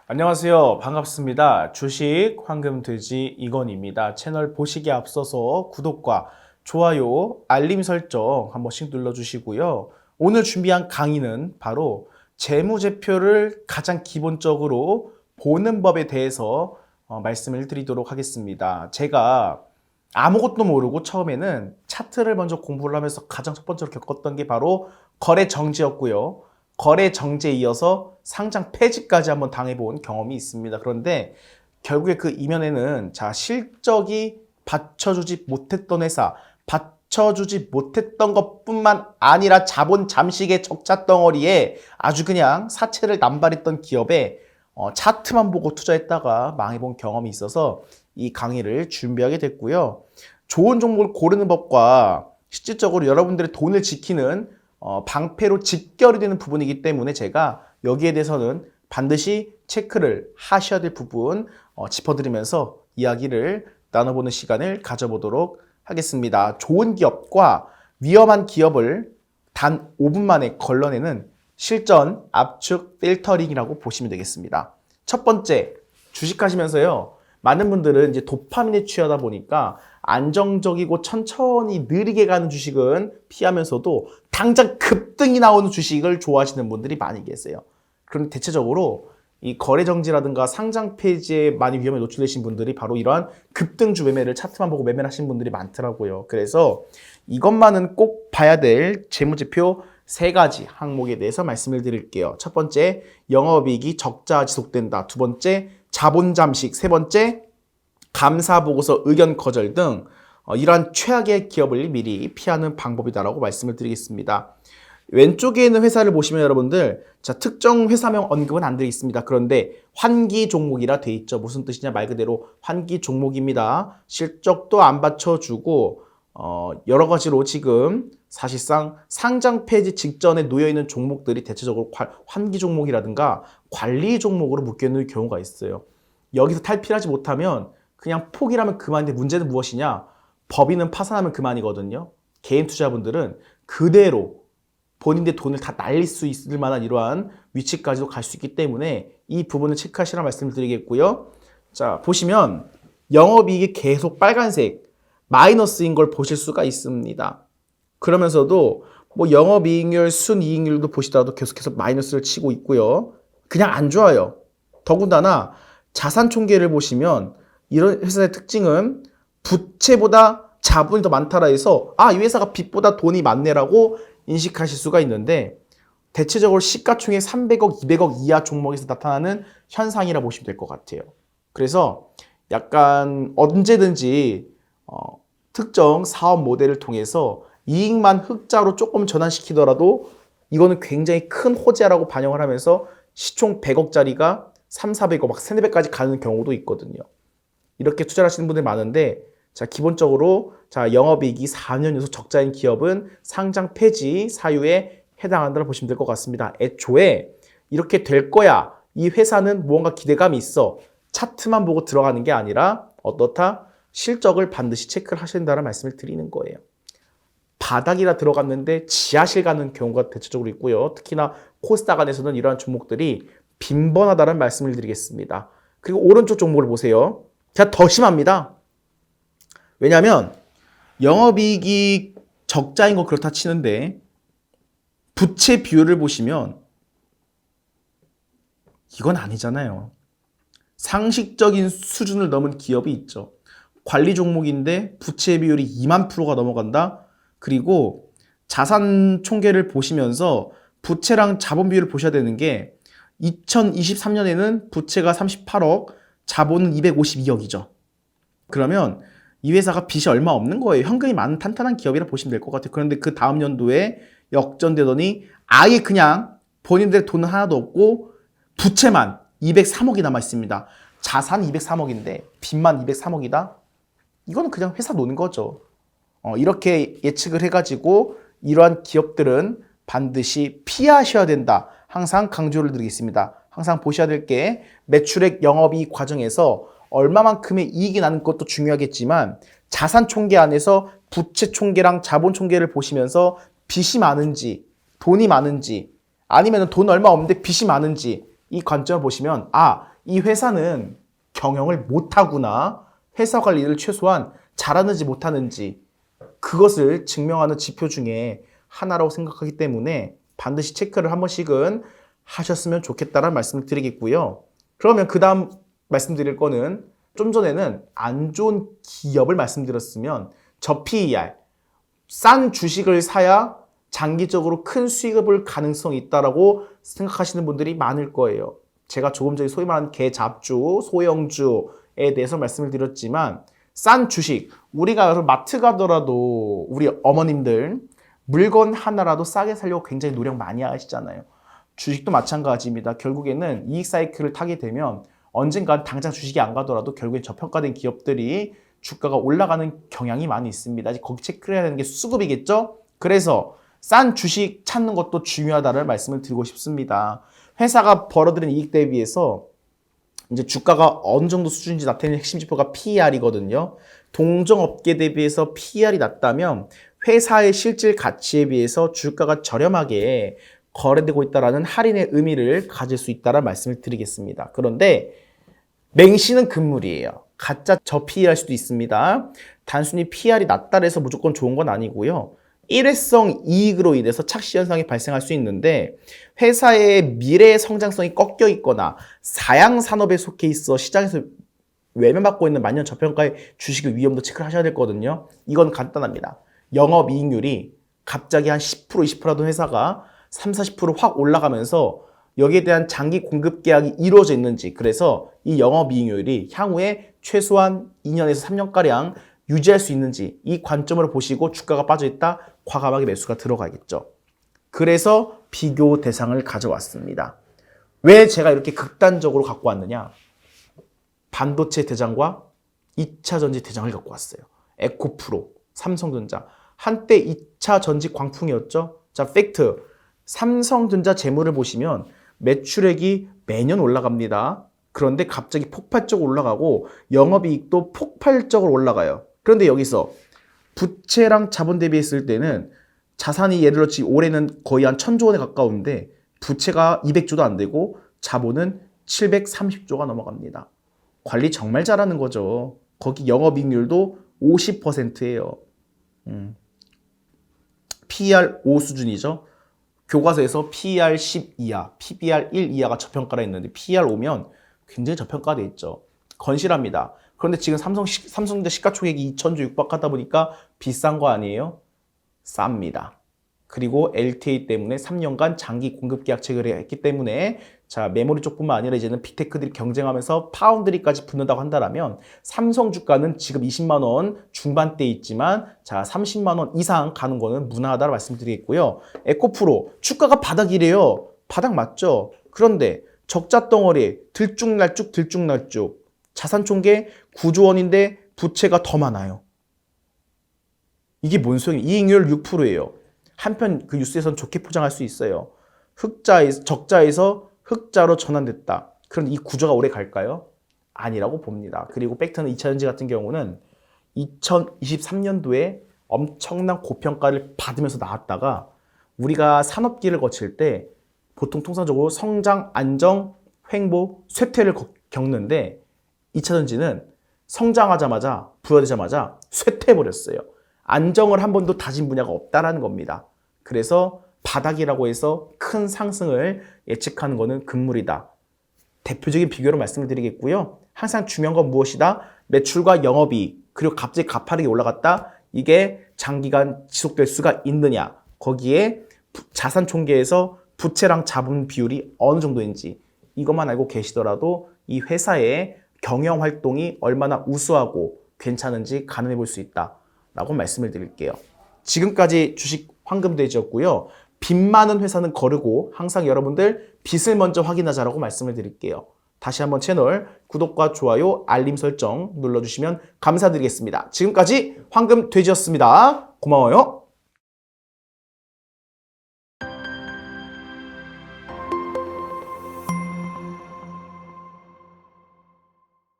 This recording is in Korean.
안녕하세요. 반갑습니다. 주식 황금돼지 이건희입니다. 채널 보시기에 앞서서 구독과 좋아요, 알림 설정 한 번씩 눌러주시고요. 오늘 준비한 강의는 바로 재무제표를 가장 기본적으로 보는 법에 대해서 말씀을 드리도록 하겠습니다. 제가 아무것도 모르고 처음에는 차트를 먼저 공부를 하면서 가장 첫 번째로 겪었던 게 바로 거래 정지였고요. 거래 정지에 이어서 상장 폐지까지 한번 당해본 경험이 있습니다. 그런데 결국에 그 이면에는 실적이 받쳐주지 못했던 회사, 받쳐주지 못했던 것뿐만 아니라 자본 잠식의 적자 덩어리에 아주 그냥 사채를 남발했던 기업에 차트만 보고 투자했다가 망해본 경험이 있어서 이 강의를 준비하게 됐고요. 좋은 종목을 고르는 법과 실질적으로 여러분들의 돈을 지키는 방패로 직결이 되는 부분이기 때문에 제가 여기에 대해서는 반드시 체크를 하셔야 될 부분 짚어드리면서 이야기를 나눠보는 시간을 가져보도록 하겠습니다. 좋은 기업과 위험한 기업을 단 5분 만에 걸러내는 실전 압축 필터링이라고 보시면 되겠습니다. 첫 번째, 주식하시면서요. 많은 분들은 이제 도파민에 취하다 보니까 안정적이고 천천히 느리게 가는 주식은 피하면서도 당장 급등이 나오는 주식을 좋아하시는 분들이 많이 계세요. 그럼 대체적으로 이 거래 정지라든가 상장 폐지에 많이 위험에 노출되신 분들이 바로 이러한 급등주 매매를 차트만 보고 매매를 하시는 분들이 많더라고요. 그래서 이것만은 꼭 봐야 될 재무제표 3가지 항목에 대해서 말씀을 드릴게요. 첫 번째, 영업이익이 적자 지속된다. 두 번째, 자본 잠식. 세 번째, 감사보고서 의견 거절 등 이러한 최악의 기업을 미리 피하는 방법이다라고 말씀을 드리겠습니다. 왼쪽에 있는 회사를 보시면 여러분들 특정 회사명 언급은 안 드리겠습니다. 그런데 환기 종목이라 돼 있죠. 무슨 뜻이냐, 말 그대로 환기 종목입니다. 실적도 안 받쳐주고 여러 가지로 지금 사실상 상장 폐지 직전에 놓여있는 종목들이 대체적으로 환기 종목이라든가 관리 종목으로 묶여있는 경우가 있어요. 여기서 탈피하지 못하면 그냥 포기하면 그만인데 문제는 무엇이냐? 법인은 파산하면 그만이거든요. 개인 투자분들은 그대로 본인의 돈을 다 날릴 수 있을 만한 이러한 위치까지도 갈 수 있기 때문에 이 부분을 체크하시라 말씀을 드리겠고요. 자, 보시면 영업이익이 계속 빨간색 마이너스인 걸 보실 수가 있습니다. 그러면서도 뭐 영업이익률, 순이익률도 보시더라도 계속해서 마이너스를 치고 있고요. 그냥 안 좋아요. 더군다나 자산 총계를 보시면 이런 회사의 특징은 부채보다 자본이 더 많다라 해서 이 회사가 빚보다 돈이 많네라고 인식하실 수가 있는데 대체적으로 시가총액 300억, 200억 이하 종목에서 나타나는 현상이라 보시면 될 것 같아요. 그래서 약간 언제든지 특정 사업 모델을 통해서 이익만 흑자로 조금 전환시키더라도 이거는 굉장히 큰 호재라고 반영을 하면서 시총 100억짜리가 3, 400억, 막 3, 400까지 가는 경우도 있거든요. 이렇게 투자를 하시는 분들이 많은데 기본적으로 영업이익이 4년 연속 적자인 기업은 상장 폐지 사유에 해당한다고 보시면 될 것 같습니다. 애초에 이렇게 될 거야. 이 회사는 무언가 기대감이 있어. 차트만 보고 들어가는 게 아니라 어떻다? 실적을 반드시 체크를 하셔야 된다는 말씀을 드리는 거예요. 바닥이라 들어갔는데 지하실 가는 경우가 대체적으로 있고요. 특히나 코스닥 안에서는 이러한 종목들이 빈번하다는 말씀을 드리겠습니다. 그리고 오른쪽 종목을 보세요. 더 심합니다. 왜냐하면 영업이익이 적자인 거 그렇다 치는데 부채 비율을 보시면 이건 아니잖아요. 상식적인 수준을 넘은 기업이 있죠. 관리 종목인데 부채 비율이 2만 %가 넘어간다. 그리고 자산 총계를 보시면서 부채랑 자본 비율을 보셔야 되는 게 2023년에는 부채가 38억, 자본은 252억이죠. 그러면 이 회사가 빚이 얼마 없는 거예요. 현금이 많은 탄탄한 기업이라 보시면 될 것 같아요. 그런데 그 다음 연도에 역전되더니 아예 그냥 본인들의 돈은 하나도 없고 부채만 203억이 남아 있습니다. 자산 203억인데 빚만 203억이다? 이거는 그냥 회사 노는 거죠. 이렇게 예측을 해가지고 이러한 기업들은 반드시 피하셔야 된다. 항상 강조를 드리겠습니다. 항상 보셔야 될 게 매출액 영업이익 과정에서 얼마만큼의 이익이 나는 것도 중요하겠지만 자산 총계 안에서 부채 총계랑 자본 총계를 보시면서 빚이 많은지 돈이 많은지 아니면 돈 얼마 없는데 빚이 많은지 이 관점을 보시면 이 회사는 경영을 못하구나, 회사 관리를 최소한 잘하는지 못하는지 그것을 증명하는 지표 중에 하나라고 생각하기 때문에 반드시 체크를 한 번씩은 하셨으면 좋겠다는 말씀을 드리겠고요. 그러면 그 다음 말씀드릴 거는 좀 전에는 안 좋은 기업을 말씀드렸으면 저 PER, 싼 주식을 사야 장기적으로 큰 수익을 볼 가능성이 있다라고 생각하시는 분들이 많을 거예요. 제가 조금 전에 소위 말하는 개잡주, 소형주에 대해서 말씀을 드렸지만 싼 주식, 우리가 마트 가더라도 우리 어머님들 물건 하나라도 싸게 사려고 굉장히 노력 많이 하시잖아요. 주식도 마찬가지입니다. 결국에는 이익 사이클을 타게 되면 언젠간 당장 주식이 안 가더라도 결국엔 저평가된 기업들이 주가가 올라가는 경향이 많이 있습니다. 거기 체크해야 되는 게 수급이겠죠? 그래서 싼 주식 찾는 것도 중요하다는 말씀을 드리고 싶습니다. 회사가 벌어들인 이익 대비해서 이제 주가가 어느 정도 수준인지 나타내는 핵심 지표가 PER이거든요. 동종업계 대비해서 PER이 낮다면 회사의 실질 가치에 비해서 주가가 저렴하게 거래되고 있다는 할인의 의미를 가질 수 있다는 말씀을 드리겠습니다. 그런데 맹신은 금물이에요. 가짜 저 PER 수도 있습니다. 단순히 PER이 낮다 해서 무조건 좋은 건 아니고요. 일회성 이익으로 인해서 착시 현상이 발생할 수 있는데 회사의 미래 성장성이 꺾여 있거나 사양 산업에 속해 있어 시장에서 외면받고 있는 만년 저평가의 주식의 위험도 체크를 하셔야 되거든요. 이건 간단합니다. 영업이익률이 갑자기 한 10%, 20%라도 회사가 30, 40%확 올라가면서 여기에 대한 장기 공급 계약이 이루어져 있는지, 그래서 이 영업이익률이 향후에 최소한 2년에서 3년가량 유지할 수 있는지 이 관점으로 보시고 주가가 빠져있다, 과감하게 매수가 들어가겠죠. 그래서 비교 대상을 가져왔습니다. 왜 제가 이렇게 극단적으로 갖고 왔느냐? 반도체 대장과 2차 전지 대장을 갖고 왔어요. 에코프로, 삼성전자. 한때 2차 전지 광풍이었죠. 자, 팩트. 삼성전자 재물을 보시면 매출액이 매년 올라갑니다. 그런데 갑자기 폭발적으로 올라가고 영업이익도 폭발적으로 올라가요. 그런데 여기서 부채랑 자본 대비했을 때는 자산이 예를 들어 올해는 거의 한 1000조 원에 가까운데 부채가 200조도 안 되고 자본은 730조가 넘어갑니다. 관리 정말 잘하는 거죠. 거기 영업이익률도 50%예요. PER 5 수준이죠. 교과서에서 PER 10 이하, PBR 1 이하가 저평가라 했는데 PER 오면 굉장히 저평가돼 있죠. 건실합니다. 그런데 지금 삼성전자 시가총액이 2,000조 육박하다 보니까 비싼 거 아니에요? 쌉니다. 그리고 LTA 때문에 3년간 장기 공급 계약 체결을 했기 때문에 자, 메모리 쪽뿐만 아니라 이제는 빅테크들이 경쟁하면서 파운드리까지 붙는다고 한다면 삼성 주가는 지금 20만 원 중반대에 있지만 자, 30만 원 이상 가는 거는 무난하다고 말씀드리겠고요. 에코프로 주가가 바닥이래요. 바닥 맞죠? 그런데 적자 덩어리 들쭉날쭉 자산 총계 9조 원인데 부채가 더 많아요. 이게 뭔 소용이에요? 이익률 6%예요. 한편 그 뉴스에서는 좋게 포장할 수 있어요. 적자에서 흑자로 전환됐다. 그럼 이 구조가 오래 갈까요? 아니라고 봅니다. 그리고 팩트는 2차전지 같은 경우는 2023년도에 엄청난 고평가를 받으면서 나왔다가 우리가 산업기를 거칠 때 보통 통상적으로 성장, 안정, 횡보, 쇠퇴를 겪는데 2차전지는 성장하자마자 부여되자마자 쇠퇴해버렸어요. 안정을 한 번도 다진 분야가 없다라는 겁니다. 그래서 바닥이라고 해서 큰 상승을 예측하는 것은 금물이다. 대표적인 비교로 말씀을 드리겠고요. 항상 중요한 건 무엇이다? 매출과 영업이익, 그리고 갑자기 가파르게 올라갔다. 이게 장기간 지속될 수가 있느냐. 거기에 자산 총계에서 부채랑 자본 비율이 어느 정도인지 이것만 알고 계시더라도 이 회사의 경영 활동이 얼마나 우수하고 괜찮은지 가늠해 볼 수 있다라고 말씀을 드릴게요. 지금까지 주식 황금돼지였고요. 빚 많은 회사는 거르고 항상 여러분들 빚을 먼저 확인하자라고 말씀을 드릴게요. 다시 한번 채널 구독과 좋아요, 알림 설정 눌러주시면 감사드리겠습니다. 지금까지 황금돼지였습니다. 고마워요.